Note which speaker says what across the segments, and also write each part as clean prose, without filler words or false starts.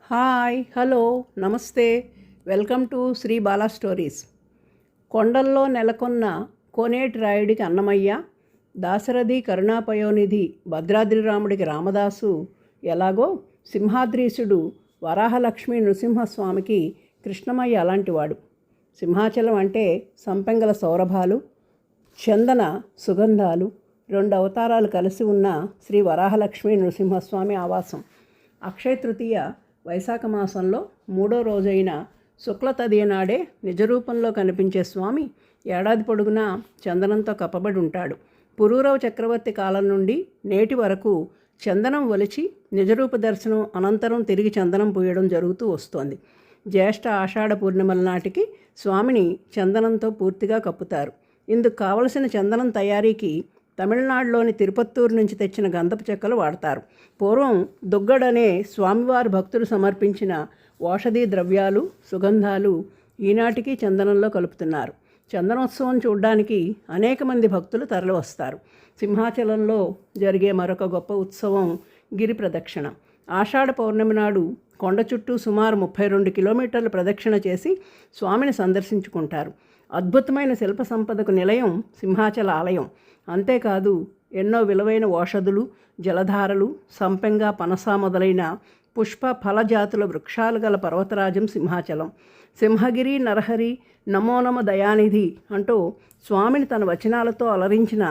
Speaker 1: Hi hello నమస్తే welcome to Sri Bala stories. కొండల్లో నెలకొన్న కోనేటి రాయుడికి అన్నమయ్య, దాశరథి కరుణాపయోనిధి భద్రాద్రి రాముడికి రామదాసు ఎలాగో సింహాద్రీసుడు వరాహలక్ష్మి నృసింహస్వామికి కృష్ణమయ్య అలాంటివాడు. సింహాచలం అంటే సంపెంగల సౌరభాలు, చందన సుగంధాలు, రెండు అవతారాలు కలిసి ఉన్న శ్రీ వరాహలక్ష్మి నృసింహస్వామి ఆవాసం. అక్షయ తృతీయ వైశాఖ మాసంలో 3వ రోజైన శుక్ల తదియ నాడే నిజరూపంలో కనిపించే స్వామి ఏడాది పొడుగునా చందనంతో కప్పబడి ఉంటాడు. పురూరవ చక్రవర్తి కాలం నుండి నేటి వరకు చందనం ఒలిచి నిజరూప దర్శనం అనంతరం తిరిగి చందనం పూయడం జరుగుతూ వస్తోంది. జ్యేష్ఠ ఆషాఢ పూర్ణిమల నాటికి స్వామిని చందనంతో పూర్తిగా కప్పుతారు. ఇందుకు కావలసిన చందనం తయారీకి తమిళనాడులోని తిరుపత్తూరు నుంచి తెచ్చిన గంధపు చెక్కలు వాడతారు. పూర్వం దుగ్గడనే స్వామివారి భక్తులు సమర్పించిన ఔషధీ ద్రవ్యాలు, సుగంధాలు ఈనాటికి చందనంలో కలుపుతున్నారు. చందనోత్సవం చూడడానికి అనేక మంది భక్తులు తరలివస్తారు. సింహాచలంలో జరిగే మరొక గొప్ప ఉత్సవం గిరి ప్రదక్షిణ. ఆషాఢ పౌర్ణమి నాడు కొండ చుట్టూ సుమారు 32 కిలోమీటర్ల ప్రదక్షిణ చేసి స్వామిని సందర్శించుకుంటారు. అద్భుతమైన శిల్ప సంపదకు నిలయం సింహాచల ఆలయం. అంతేకాదు ఎన్నో విలువైన ఔషధులు, జలధారలు, సంపెంగ, పనస మొదలైన పుష్ప ఫలజాతుల వృక్షాలు గల పర్వతరాజం సింహాచలం. సింహగిరి నరహరి నమోనమ దయానిధి అంటూ స్వామిని తన వచనాలతో అలరించిన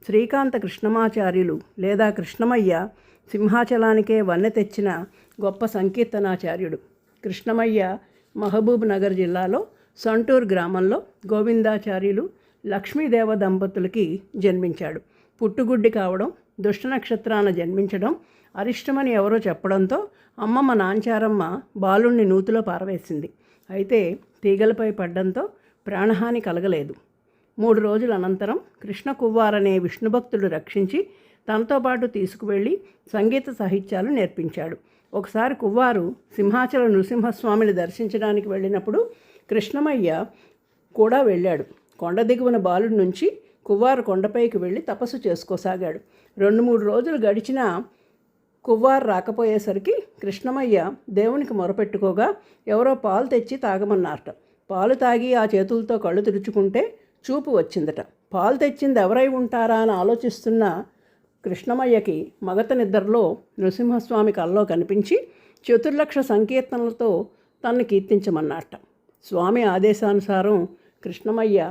Speaker 1: శ్రీకాంత కృష్ణమాచార్యులు లేదా కృష్ణమయ్య సింహాచలానికే వన్నె తెచ్చిన గొప్ప సంకీర్తనాచార్యుడు. కృష్ణమయ్య మహబూబ్ నగర్ జిల్లాలో సంటూర్ గ్రామంలో గోవిందాచార్యులు లక్ష్మీదేవ దంపతులకి జన్మించాడు. పుట్టుగుడ్డి కావడం, దుష్ట నక్షత్రాన జన్మించడం అరిష్టమని ఎవరో చెప్పడంతో అమ్మమ్మ నాంచారమ్మ బాలుణ్ణి నూతిలో పారవేసింది. అయితే తీగలపై పడ్డంతో ప్రాణహాని కలగలేదు. 3 రోజుల అనంతరం కృష్ణ కువ్వారనే విష్ణుభక్తుడు రక్షించి తనతో పాటు తీసుకువెళ్ళి సంగీత సాహిత్యాలు నేర్పించాడు. ఒకసారి కువ్వారు సింహాచల నృసింహస్వామిని దర్శించడానికి వెళ్ళినప్పుడు కృష్ణమయ్య కూడా వెళ్ళాడు. కొండ దిగువన బాలుడి నుంచి కువ్వారు కొండపైకి వెళ్ళి తపస్సు చేసుకోసాగాడు. 2-3 రోజులు గడిచినా కువ్వారు రాకపోయేసరికి కృష్ణమయ్య దేవునికి మొరపెట్టుకోగా ఎవరో పాలు తెచ్చి తాగమన్నారట. పాలు తాగి ఆ చేతులతో కళ్ళు తుడుచుకుంటే చూపు వచ్చిందట. పాలు తెచ్చింది ఎవరై ఉంటారా అని ఆలోచిస్తున్న కృష్ణమయ్యకి మగత నిద్రలో నృసింహస్వామి కల్లో కనిపించి చతుర్లక్ష సంకీర్తనలతో తనను కీర్తించమన్నట్ట. స్వామి ఆదేశానుసారం కృష్ణమయ్య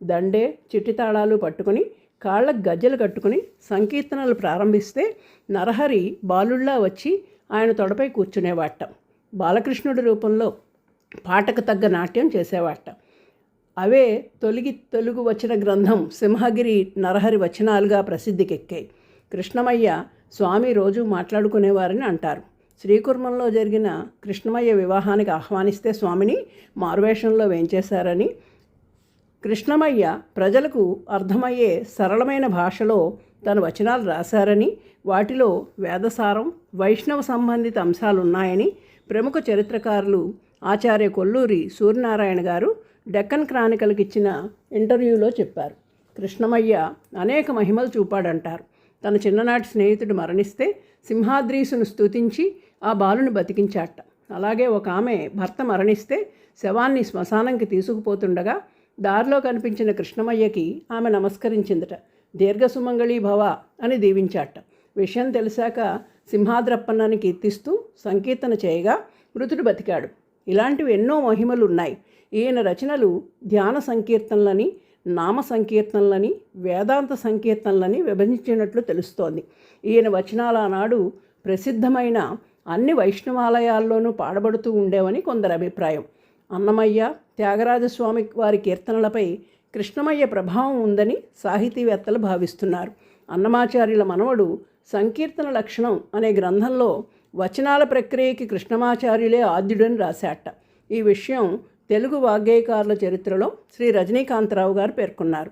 Speaker 1: దండే చిట్టి తాళాలు పట్టుకుని కాళ్ళకు గజ్జలు కట్టుకుని సంకీర్తనలు ప్రారంభిస్తే నరహరి బాలుళ్ళా వచ్చి ఆయన తొడపై కూర్చునేవాట. బాలకృష్ణుడి రూపంలో పాటకు తగ్గ నాట్యం చేసేవాట. అవే తొలుగు వచ్చిన గ్రంథం సింహగిరి నరహరి వచనాలుగా ప్రసిద్ధికెక్కాయి. కృష్ణమయ్య స్వామి రోజు మాట్లాడుకునేవారని అంటారు. శ్రీకుర్మంలో జరిగిన కృష్ణమయ్య వివాహానికి ఆహ్వానిస్తే స్వామిని మారువేషంలో వేంచేశారని, కృష్ణమయ్య ప్రజలకు అర్థమయ్యే సరళమైన భాషలో తన వచనాలు రాశారని, వాటిలో వేదసారం, వైష్ణవ సంబంధిత అంశాలున్నాయని ప్రముఖ చరిత్రకారులు ఆచార్య కొల్లూరి సూర్యనారాయణ గారు డెక్కన్ క్రానికల్కి ఇచ్చిన ఇంటర్వ్యూలో చెప్పారు. కృష్ణమయ్య అనేక మహిమలు చూపాడంటారు. తన చిన్ననాటి స్నేహితుడు మరణిస్తే సింహాద్రీసును స్తుతించి ఆ బాలుని బతికించాట. అలాగే ఒక ఆమె భర్త మరణిస్తే శవాన్ని శ్మశానంకి తీసుకుపోతుండగా దారిలో కనిపించిన కృష్ణమయ్యకి ఆమె నమస్కరించిందట. దీర్ఘసుమంగళీ భవ అని దీవించాట. విషయం తెలిసాక సింహాద్రప్పన్నని కీర్తిస్తూ సంకీర్తన చేయగా మృతుడు బతికాడు. ఇలాంటివి ఎన్నో మహిమలు ఉన్నాయి. ఈయన రచనలు ధ్యాన సంకీర్తనలని, నామ సంకీర్తనలని, వేదాంత సంకీర్తనలని విభజించినట్లు తెలుస్తోంది. ఈయన వచనాలు ఆనాడు ప్రసిద్ధమైన అన్ని వైష్ణవాలయాల్లోనూ పాడబడుతూ ఉండేవని కొందరి అభిప్రాయం. అన్నమయ్య, త్యాగరాజస్వామి వారి కీర్తనలపై కృష్ణమయ్య ప్రభావం ఉందని సాహితీవేత్తలు భావిస్తున్నారు. అన్నమాచార్యుల మనవడు సంకీర్తన లక్షణం అనే గ్రంథంలో వచనాల ప్రక్రియకి కృష్ణమాచార్యులే ఆద్యుడని రాశాట. ఈ విషయం తెలుగు వాగ్గేయకారుల చరిత్రలో శ్రీ రజనీకాంతరావు గారు పేర్కొన్నారు.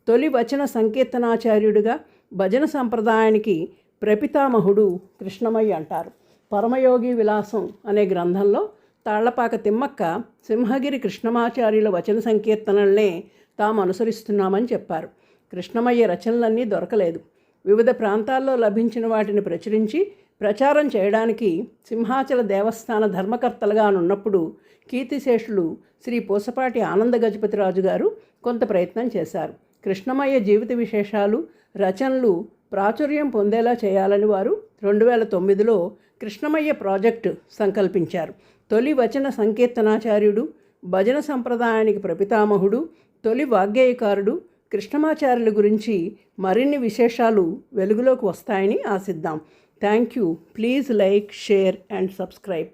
Speaker 1: తొలి వచన సంకీర్తనాచార్యుడిగా భజన సంప్రదాయానికి ప్రపితామహుడు కృష్ణమయ్య అంటారు. పరమయోగి విలాసం అనే గ్రంథంలో తాళ్లపాక తిమ్మక్క సింహగిరి కృష్ణమాచార్యుల వచన సంకీర్తనలనే తాము అనుసరిస్తున్నామని చెప్పారు. కృష్ణమయ్య రచనలన్నీ దొరకలేదు. వివిధ ప్రాంతాల్లో లభించిన వాటిని ప్రచురించి ప్రచారం చేయడానికి సింహాచల దేవస్థాన ధర్మకర్తలుగా ఉన్నప్పుడు కీర్తిశేషులు శ్రీ పూసపాటి ఆనంద గజపతిరాజు గారు కొంత ప్రయత్నం చేశారు. కృష్ణమయ్య జీవిత విశేషాలు, రచనలు ప్రాచుర్యం పొందేలా చేయాలని వారు 2009లో కృష్ణమయ్య ప్రాజెక్టు సంకల్పించారు. తొలి వచన సంకీర్తనాచార్యుడు, భజన సంప్రదాయానికి ప్రపితామహుడు, తొలి వాగ్గేయకారుడు కృష్ణమాచార్యుల గురించి మరిన్ని విశేషాలు వెలుగులోకి వస్తాయని ఆశిద్దాం. Thank you. Please like, share and subscribe.